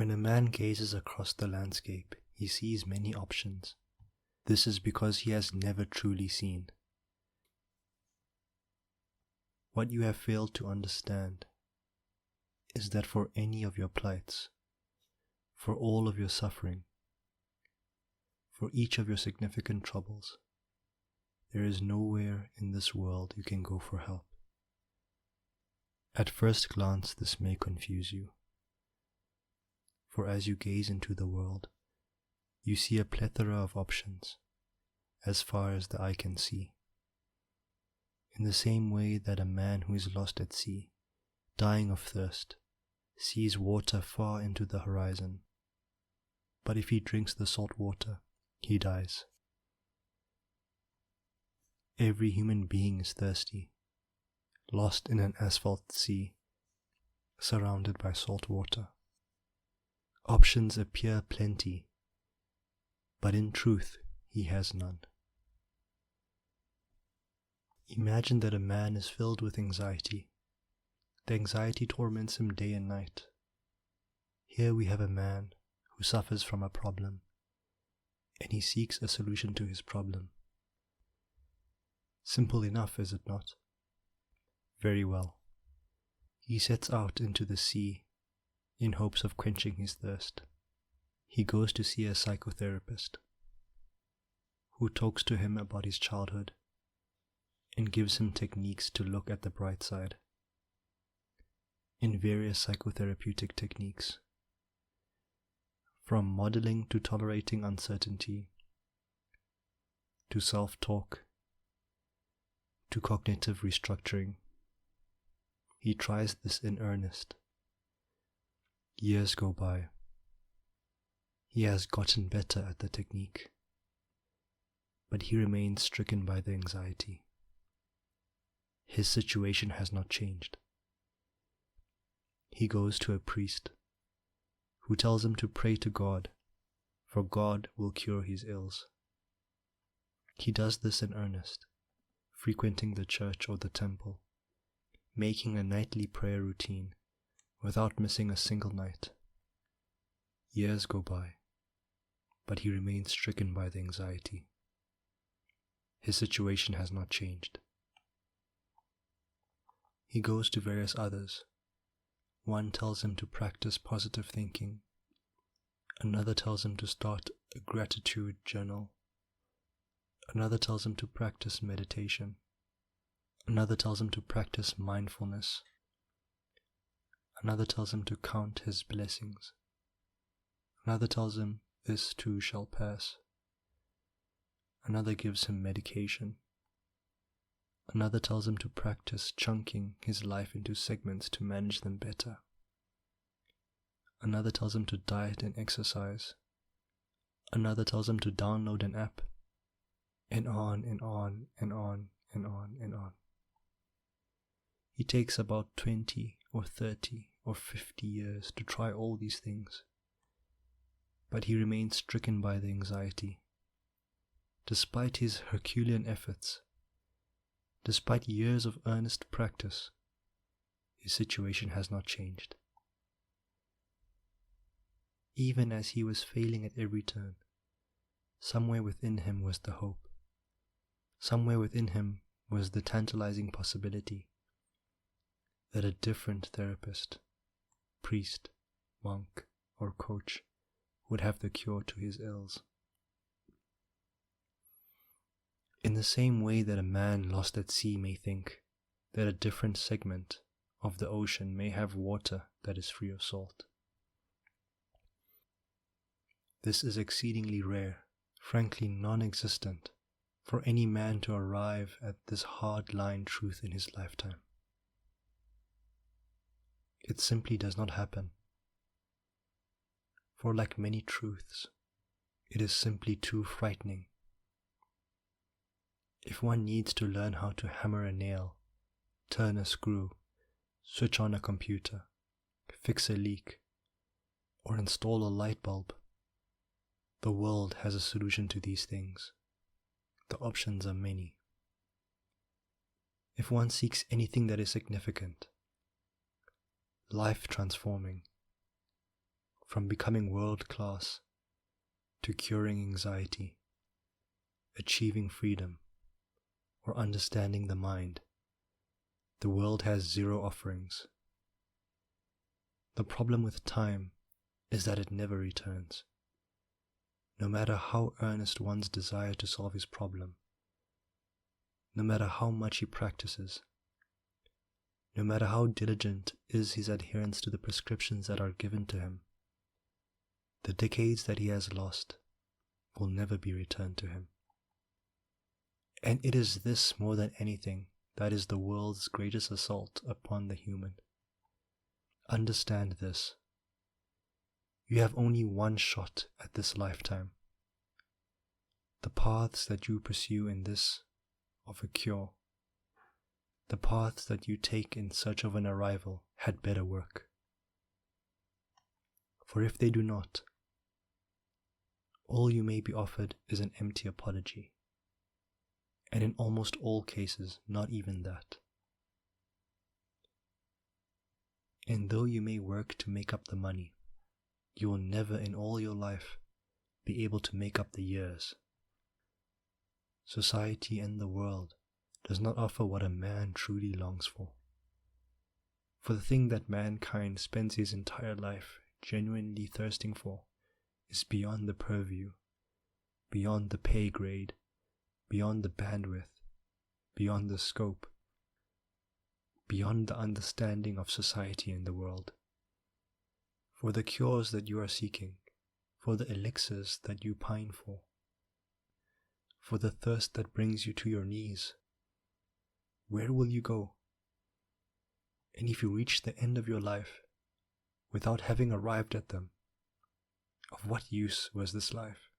When a man gazes across the landscape, he sees many options. This is because he has never truly seen. What you have failed to understand is that for any of your plights, for all of your suffering, for each of your significant troubles, there is nowhere in this world you can go for help. At first glance, this may confuse you, for as you gaze into the world, you see a plethora of options, as far as the eye can see. In the same way that a man who is lost at sea, dying of thirst, sees water far into the horizon, but if he drinks the salt water, he dies. Every human being is thirsty, lost in an asphalt sea, surrounded by salt water. Options appear plenty, but in truth he has none. Imagine that a man is filled with anxiety. The anxiety torments him day and night. Here we have a man who suffers from a problem, and he seeks a solution to his problem. Simple enough, is it not? Very well. He sets out into the sea in hopes of quenching his thirst. He goes to see a psychotherapist who talks to him about his childhood and gives him techniques to look at the bright side. In various psychotherapeutic techniques, from modeling to tolerating uncertainty, to self-talk, to cognitive restructuring, he tries this in earnest. Years go by. He has gotten better at the technique, but he remains stricken by the anxiety. His situation has not changed. He goes to a priest who tells him to pray to God, for God will cure his ills. He does this in earnest, frequenting the church or the temple, making a nightly prayer routine without missing a single night. Years go by, but he remains stricken by the anxiety. His situation has not changed. He goes to various others. One tells him to practice positive thinking. Another tells him to start a gratitude journal. Another tells him to practice meditation. Another tells him to practice mindfulness. Another tells him to count his blessings. Another tells him this too shall pass. Another gives him medication. Another tells him to practice chunking his life into segments to manage them better. Another tells him to diet and exercise. Another tells him to download an app. And on and on and on and on and on. He takes about 20 or 30 or 50 years to try all these things, but he remains stricken by the anxiety. Despite his Herculean efforts, despite years of earnest practice, his situation has not changed. Even as he was failing at every turn, somewhere within him was the hope. Somewhere within him was the tantalizing possibility that a different therapist, priest, monk, or coach would have the cure to his ills. In the same way that a man lost at sea may think that a different segment of the ocean may have water that is free of salt. This is exceedingly rare, frankly non-existent, for any man to arrive at this hard-line truth in his lifetime. It simply does not happen. For like many truths, it is simply too frightening. If one needs to learn how to hammer a nail, turn a screw, switch on a computer, fix a leak, or install a light bulb, the world has a solution to these things. The options are many. If one seeks anything that is significant, life transforming, From becoming world class to curing anxiety, achieving freedom, or understanding the mind, the world has zero offerings. The problem with time is that it never returns. No matter how earnest one's desire to solve his problem, no matter how much he practices, no matter how diligent is his adherence to the prescriptions that are given to him, the decades that he has lost will never be returned to him. And it is this more than anything that is the world's greatest assault upon the human. Understand this. You have only one shot at this lifetime. The paths that you pursue in this of a cure, the paths that you take in search of an arrival had better work. For if they do not, all you may be offered is an empty apology, and in almost all cases, not even that. And though you may work to make up the money, you will never in all your life be able to make up the years. Society and the world does not offer what a man truly longs for. For the thing that mankind spends his entire life genuinely thirsting for is beyond the purview, beyond the pay grade, beyond the bandwidth, beyond the scope, beyond the understanding of society and the world. For the cures that you are seeking, for the elixirs that you pine for the thirst that brings you to your knees, where will you go? And if you reach the end of your life without having arrived at them, of what use was this life?